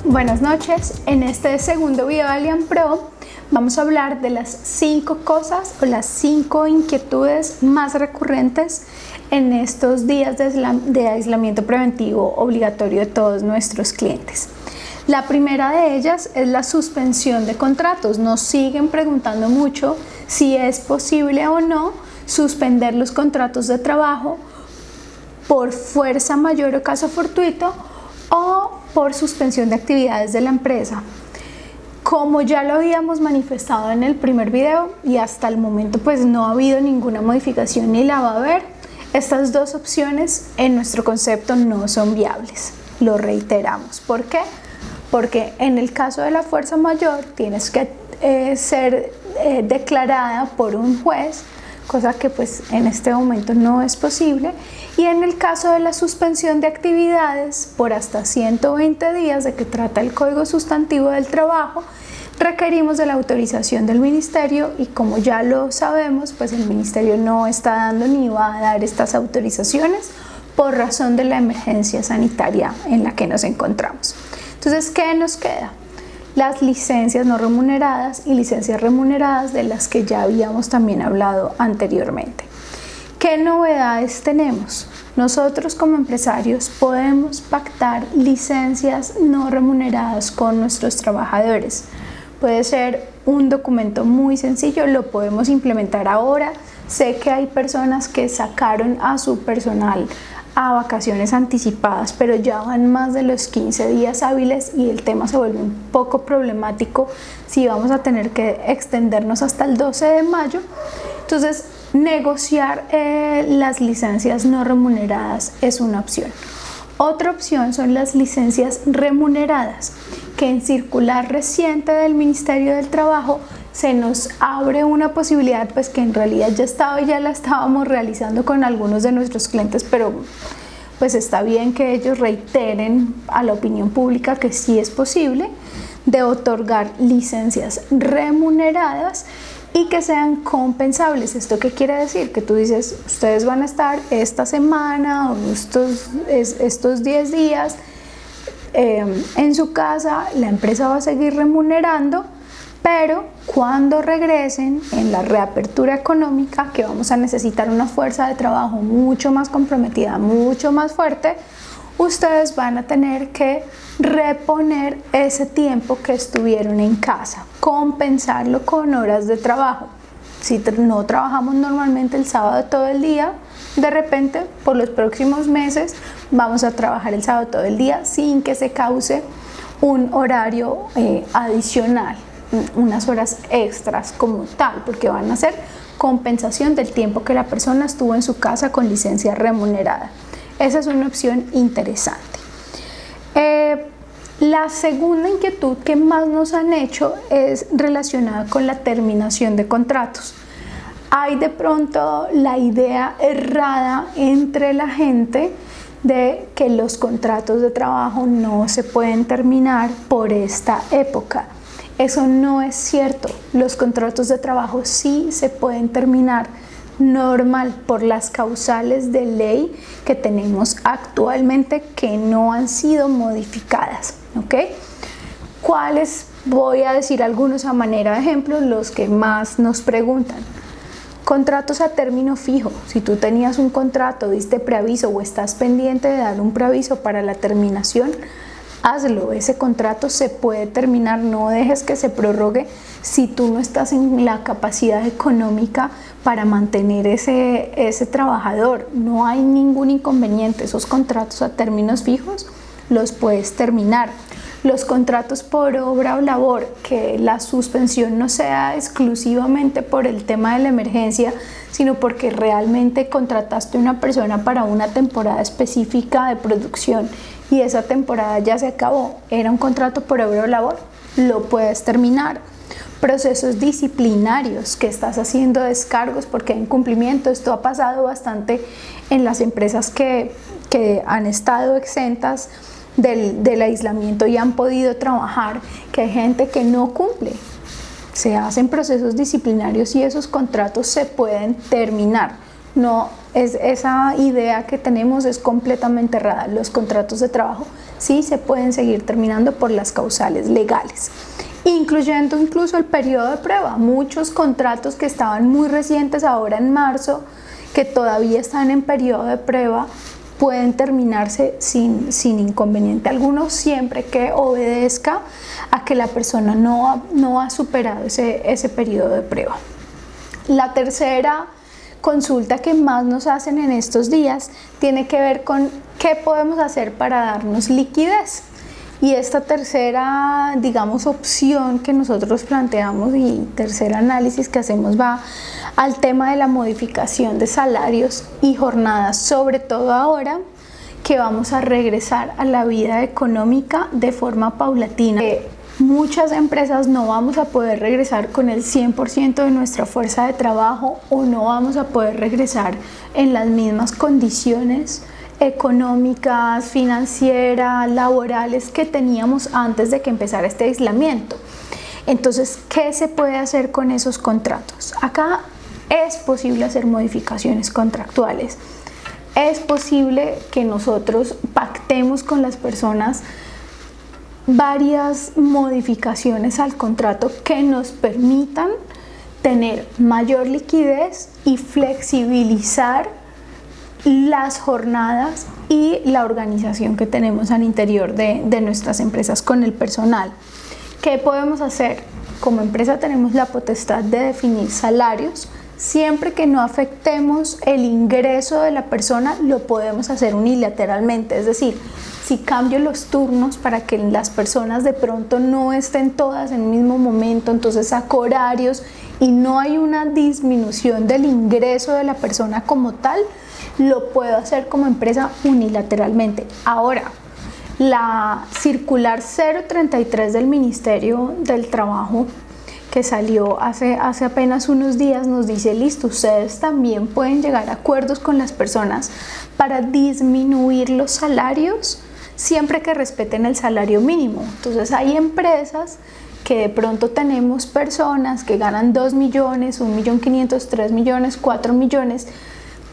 Buenas noches, en este segundo video de Allian Pro vamos a hablar de las 5 cosas o las 5 inquietudes más recurrentes en estos días de aislamiento preventivo obligatorio de todos nuestros clientes. La primera de ellas es la suspensión de contratos. Nos siguen preguntando mucho si es posible o no suspender los contratos de trabajo por fuerza mayor o caso fortuito o por suspensión de actividades de la empresa. Como ya lo habíamos manifestado en el primer video y hasta el momento pues no ha habido ninguna modificación ni la va a haber, estas dos opciones en nuestro concepto no son viables. Lo reiteramos. ¿Por qué? Porque en el caso de la fuerza mayor tienes que ser declarada por un juez, cosa que pues en este momento no es posible, y en el caso de la suspensión de actividades por hasta 120 días, de que trata el Código Sustantivo del Trabajo, requerimos de la autorización del Ministerio, y como ya lo sabemos, pues el Ministerio no está dando ni va a dar estas autorizaciones por razón de la emergencia sanitaria en la que nos encontramos. Entonces, ¿qué nos queda? Las licencias no remuneradas y licencias remuneradas, de las que ya habíamos también hablado anteriormente. ¿Qué novedades tenemos? Nosotros como empresarios podemos pactar licencias no remuneradas con nuestros trabajadores. Puede ser un documento muy sencillo, lo podemos implementar ahora. Sé que hay personas que sacaron a su personal a vacaciones anticipadas, pero ya van más de los 15 días hábiles y el tema se vuelve un poco problemático si vamos a tener que extendernos hasta el 12 de mayo. Entonces, negociar las licencias no remuneradas es una opción. Otra opción son las licencias remuneradas, que en circular reciente del Ministerio del Trabajo se nos abre una posibilidad, pues que en realidad ya la estábamos realizando con algunos de nuestros clientes, pero pues está bien que ellos reiteren a la opinión pública que sí es posible, de otorgar licencias remuneradas y que sean compensables. ¿Esto qué quiere decir? Que tú dices, ustedes van a estar esta semana o estos 10 días en su casa, la empresa va a seguir remunerando, pero cuando regresen en la reapertura económica, que vamos a necesitar una fuerza de trabajo mucho más comprometida, mucho más fuerte, ustedes van a tener que reponer ese tiempo que estuvieron en casa, compensarlo con horas de trabajo. Si no trabajamos normalmente el sábado todo el día, de repente por los próximos meses vamos a trabajar el sábado todo el día sin que se cause un horario adicional, unas horas extras como tal, porque van a ser compensación del tiempo que la persona estuvo en su casa con licencia remunerada. Esa es una opción interesante. La segunda inquietud que más nos han hecho es relacionada con la terminación de contratos. Hay de pronto la idea errada entre la gente de que los contratos de trabajo no se pueden terminar por esta época. Eso no es cierto. Los contratos de trabajo sí se pueden terminar normal por las causales de ley que tenemos actualmente, que no han sido modificadas, ¿ok? ¿Cuáles? Voy a decir algunos a manera de ejemplo, los que más nos preguntan. Contratos a término fijo. Si tú tenías un contrato, diste preaviso o estás pendiente de dar un preaviso para la terminación, hazlo. Ese contrato se puede terminar. No dejes que se prorrogue si tú no estás en la capacidad económica para mantener ese trabajador. No hay ningún inconveniente. Esos contratos a términos fijos los puedes terminar. Los contratos por obra o labor, que la suspensión no sea exclusivamente por el tema de la emergencia, sino porque realmente contrataste a una persona para una temporada específica de producción y esa temporada ya se acabó, era un contrato por obra o labor, lo puedes terminar. Procesos disciplinarios, que estás haciendo descargos porque hay incumplimiento. Esto ha pasado bastante en las empresas que han estado exentas del aislamiento y han podido trabajar, que hay gente que no cumple. Se hacen procesos disciplinarios y esos contratos se pueden terminar. No esa idea que tenemos es completamente errada. Los contratos de trabajo sí se pueden seguir terminando por las causales legales, incluyendo incluso el periodo de prueba. Muchos contratos que estaban muy recientes ahora en marzo, que todavía están en periodo de prueba, pueden terminarse sin inconveniente alguno, siempre que obedezca a que la persona no ha superado ese periodo de prueba. La tercera consulta que más nos hacen en estos días tiene que ver con qué podemos hacer para darnos liquidez. Y esta tercera, digamos, opción que nosotros planteamos y tercer análisis que hacemos va al tema de la modificación de salarios y jornadas, sobre todo ahora que vamos a regresar a la vida económica de forma paulatina. Muchas empresas no vamos a poder regresar con el 100% de nuestra fuerza de trabajo, o no vamos a poder regresar en las mismas condiciones económicas, financieras, laborales que teníamos antes de que empezara este aislamiento. Entonces, ¿qué se puede hacer con esos contratos? Acá es posible hacer modificaciones contractuales. Es posible que nosotros pactemos con las personas varias modificaciones al contrato que nos permitan tener mayor liquidez y flexibilizar las jornadas y la organización que tenemos al interior de nuestras empresas con el personal. ¿Qué podemos hacer? Como empresa tenemos la potestad de definir salarios. Siempre que no afectemos el ingreso de la persona, lo podemos hacer unilateralmente. Es decir, si cambio los turnos para que las personas de pronto no estén todas en el mismo momento, entonces saco horarios y no hay una disminución del ingreso de la persona como tal, lo puedo hacer como empresa unilateralmente. Ahora, la circular 033 del Ministerio del Trabajo, que salió hace apenas unos días, nos dice: listo, ustedes también pueden llegar a acuerdos con las personas para disminuir los salarios siempre que respeten el salario mínimo. Entonces hay empresas que de pronto tenemos personas que ganan 2 millones, 1.500.000, 3 millones, 4 millones.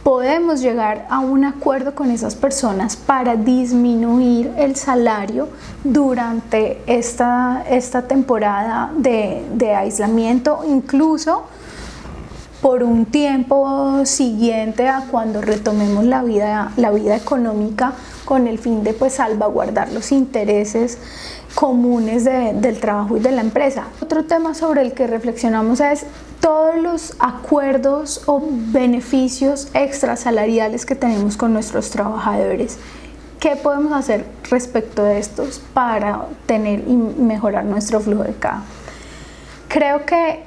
Podemos llegar a un acuerdo con esas personas para disminuir el salario durante esta temporada de aislamiento, incluso por un tiempo siguiente a cuando retomemos la vida económica, con el fin de salvaguardar los intereses comunes del trabajo y de la empresa. Otro tema sobre el que reflexionamos es todos los acuerdos o beneficios extrasalariales que tenemos con nuestros trabajadores. ¿Qué podemos hacer respecto de estos para tener y mejorar nuestro flujo de caja? Creo que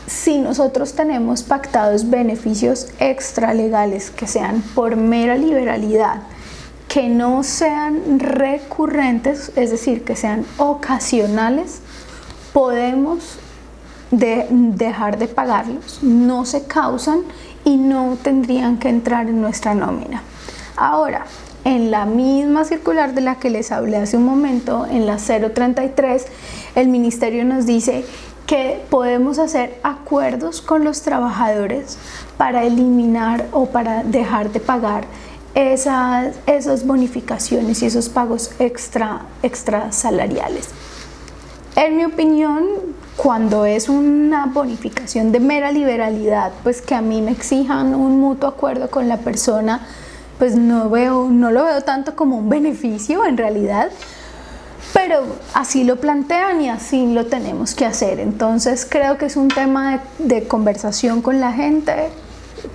si nosotros tenemos pactados beneficios extralegales que sean por mera liberalidad, que no sean recurrentes, es decir, que sean ocasionales, podemos dejar de pagarlos, no se causan y no tendrían que entrar en nuestra nómina. Ahora, en la misma circular de la que les hablé hace un momento, en la 033, el Ministerio nos dice que podemos hacer acuerdos con los trabajadores para eliminar o para dejar de pagar esas bonificaciones y esos pagos extra salariales. En mi opinión, cuando es una bonificación de mera liberalidad, pues que a mí me exijan un mutuo acuerdo con la persona, pues no lo veo tanto como un beneficio en realidad, pero así lo plantean y así lo tenemos que hacer. Entonces creo que es un tema de conversación con la gente,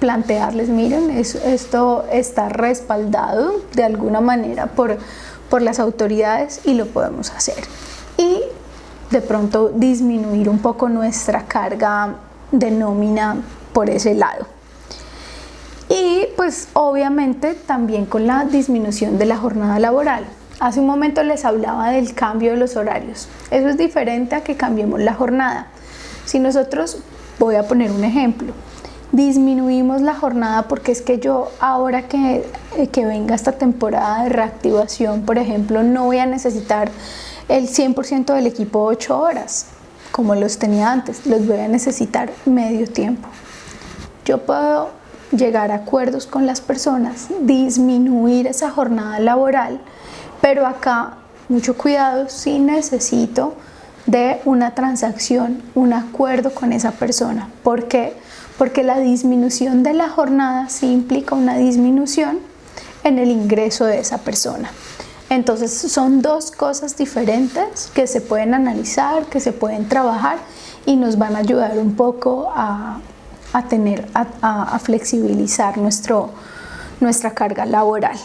plantearles: miren, esto está respaldado de alguna manera por las autoridades y lo podemos hacer. Y de pronto disminuir un poco nuestra carga de nómina por ese lado. Y pues obviamente también con la disminución de la jornada laboral. Hace un momento les hablaba del cambio de los horarios. Eso es diferente a que cambiemos la jornada. Si nosotros, voy a poner un ejemplo, disminuimos la jornada porque es que yo ahora que venga esta temporada de reactivación, por ejemplo, no voy a necesitar el 100% del equipo 8 horas como los tenía antes, los voy a necesitar medio tiempo. Yo puedo llegar a acuerdos con las personas, disminuir esa jornada laboral, pero acá mucho cuidado, si necesito de una transacción, un acuerdo con esa persona. ¿Por qué? Porque la disminución de la jornada sí implica una disminución en el ingreso de esa persona. Entonces son dos cosas diferentes que se pueden analizar, que se pueden trabajar y nos van a ayudar un poco a flexibilizar nuestra carga laboral.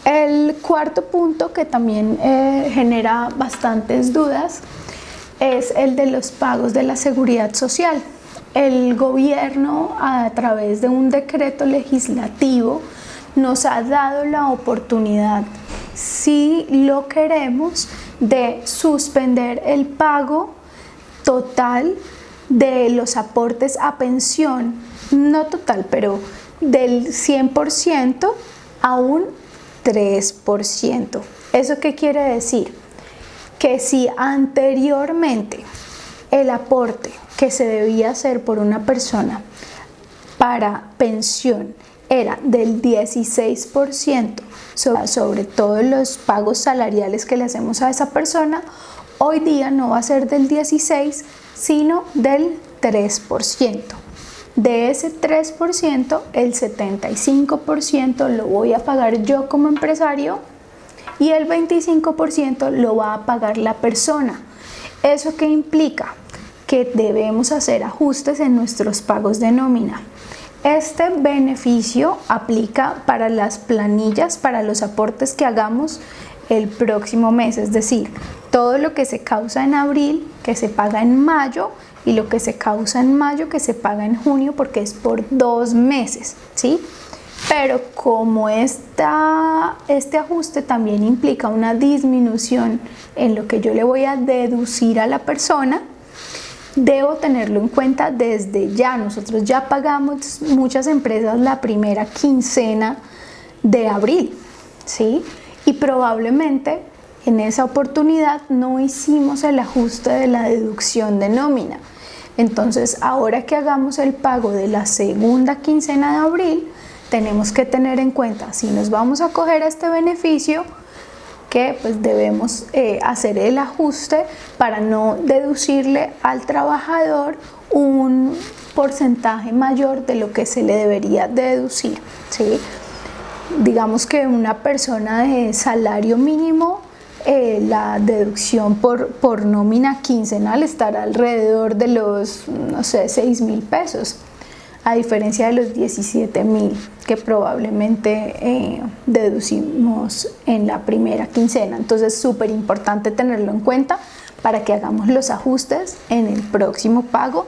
El cuarto punto que también genera bastantes dudas es el de los pagos de la seguridad social. El gobierno, a través de un decreto legislativo, nos ha dado la oportunidad, si lo queremos, de suspender el pago total de los aportes a pensión, no total, pero del 100% a un 3%. ¿Eso qué quiere decir? Que si anteriormente el aporte que se debía hacer por una persona para pensión era del 16% sobre todos los pagos salariales que le hacemos a esa persona, hoy día no va a ser del 16%, sino del 3%. De ese 3%, el 75% lo voy a pagar yo como empresario y el 25% lo va a pagar la persona. ¿Eso qué implica? Que debemos hacer ajustes en nuestros pagos de nómina. Este beneficio aplica para las planillas, para los aportes que hagamos el próximo mes, es decir, todo lo que se causa en abril, que se paga en mayo, y lo que se causa en mayo, que se paga en junio, porque es por 2 meses, ¿sí? Pero como este ajuste también implica una disminución en lo que yo le voy a deducir a la persona, debo tenerlo en cuenta desde ya. Nosotros ya pagamos, muchas empresas, la primera quincena de abril, ¿sí? Y probablemente en esa oportunidad no hicimos el ajuste de la deducción de nómina. Entonces, ahora que hagamos el pago de la segunda quincena de abril, tenemos que tener en cuenta, si nos vamos a coger a este beneficio, que pues debemos hacer el ajuste para no deducirle al trabajador un porcentaje mayor de lo que se le debería deducir, ¿sí? Digamos que una persona de salario mínimo, la deducción por nómina quincenal estará alrededor de los, no sé, 6,000 pesos, a diferencia de los 17,000 que probablemente deducimos en la primera quincena. Entonces, súper importante tenerlo en cuenta para que hagamos los ajustes en el próximo pago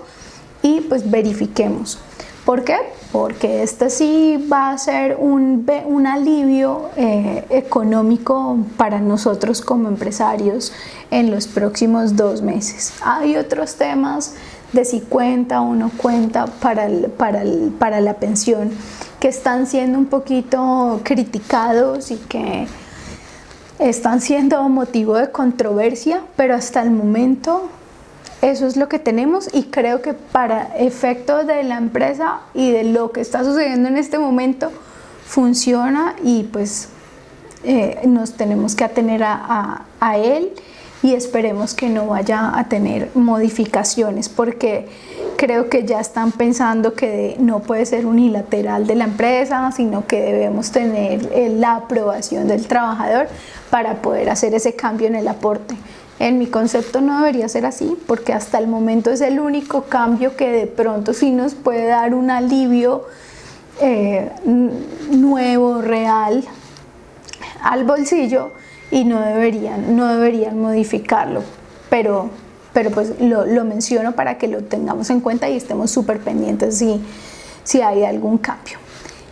y pues verifiquemos. ¿Por qué? Porque este sí va a ser un alivio económico para nosotros como empresarios en los próximos 2 meses. Hay otros temas de si cuenta o no cuenta para la pensión que están siendo un poquito criticados y que están siendo motivo de controversia, pero hasta el momento eso es lo que tenemos y creo que para efecto de la empresa y de lo que está sucediendo en este momento funciona y pues nos tenemos que atener a él y esperemos que no vaya a tener modificaciones porque creo que ya están pensando que no puede ser unilateral de la empresa, sino que debemos tener la aprobación del trabajador para poder hacer ese cambio en el aporte. En mi concepto no debería ser así, porque hasta el momento es el único cambio que de pronto sí nos puede dar un alivio nuevo, real, al bolsillo y no deberían modificarlo. Pero pues lo menciono para que lo tengamos en cuenta y estemos súper pendientes si hay algún cambio.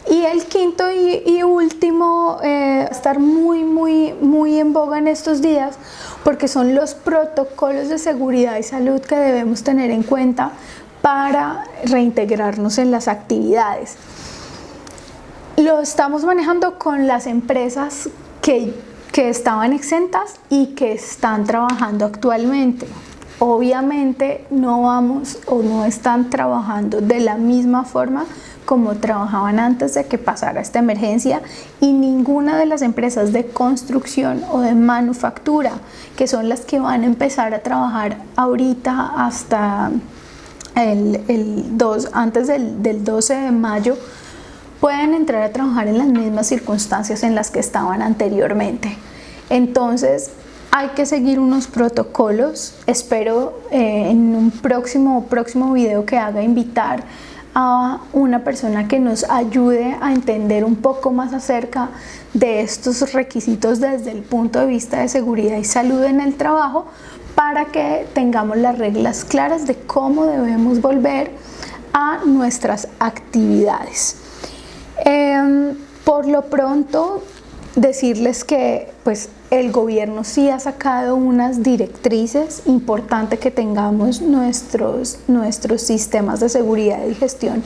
Y el quinto y último, estar muy en boga en estos días, porque son los protocolos de seguridad y salud que debemos tener en cuenta para reintegrarnos en las actividades. Lo estamos manejando con las empresas que estaban exentas y que están trabajando actualmente. obviamente no vamos o no están trabajando de la misma forma como trabajaban antes de que pasara esta emergencia, y ninguna de las empresas de construcción o de manufactura, que son las que van a empezar a trabajar ahorita hasta antes del 12 de mayo, pueden entrar a trabajar en las mismas circunstancias en las que estaban anteriormente. Entonces hay que seguir unos protocolos. Espero en un próximo video que haga invitar a una persona que nos ayude a entender un poco más acerca de estos requisitos desde el punto de vista de seguridad y salud en el trabajo, para que tengamos las reglas claras de cómo debemos volver a nuestras actividades. Por lo pronto, decirles que pues el gobierno sí ha sacado unas directrices. Importante que tengamos nuestros sistemas de seguridad y gestión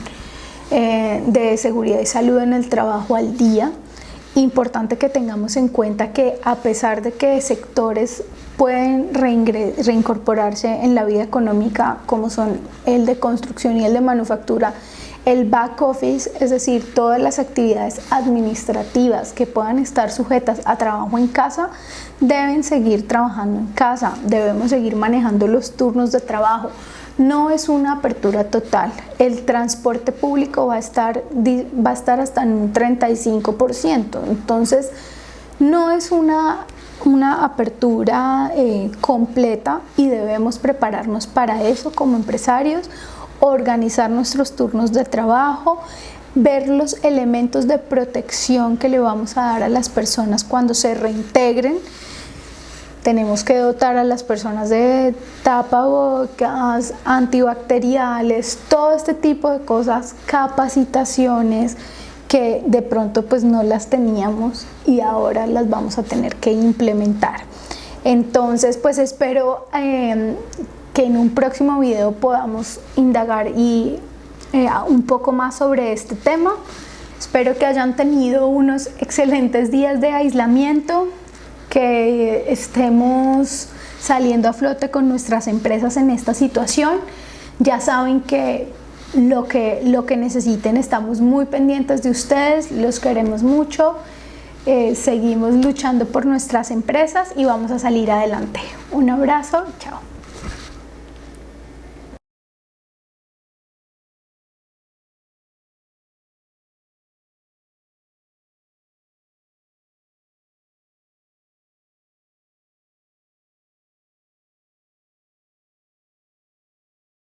de seguridad y salud en el trabajo al día. Importante que tengamos en cuenta que, a pesar de que sectores pueden reincorporarse en la vida económica, como son el de construcción y el de manufactura, el back office, es decir, todas las actividades administrativas que puedan estar sujetas a trabajo en casa, deben seguir trabajando en casa. Debemos seguir manejando los turnos de trabajo. No es una apertura total. El transporte público va a estar hasta en un 35%. Entonces, no es una apertura completa, y debemos prepararnos para eso como empresarios, organizar nuestros turnos de trabajo, ver los elementos de protección que le vamos a dar a las personas cuando se reintegren. Tenemos que dotar a las personas de tapabocas, antibacteriales, todo este tipo de cosas, capacitaciones que de pronto pues no las teníamos y ahora las vamos a tener que implementar. Entonces pues espero que en un próximo video podamos indagar un poco más sobre este tema. Espero que hayan tenido unos excelentes días de aislamiento, que estemos saliendo a flote con nuestras empresas en esta situación. Ya saben que lo que necesiten, estamos muy pendientes de ustedes, los queremos mucho, seguimos luchando por nuestras empresas y vamos a salir adelante. Un abrazo, chao.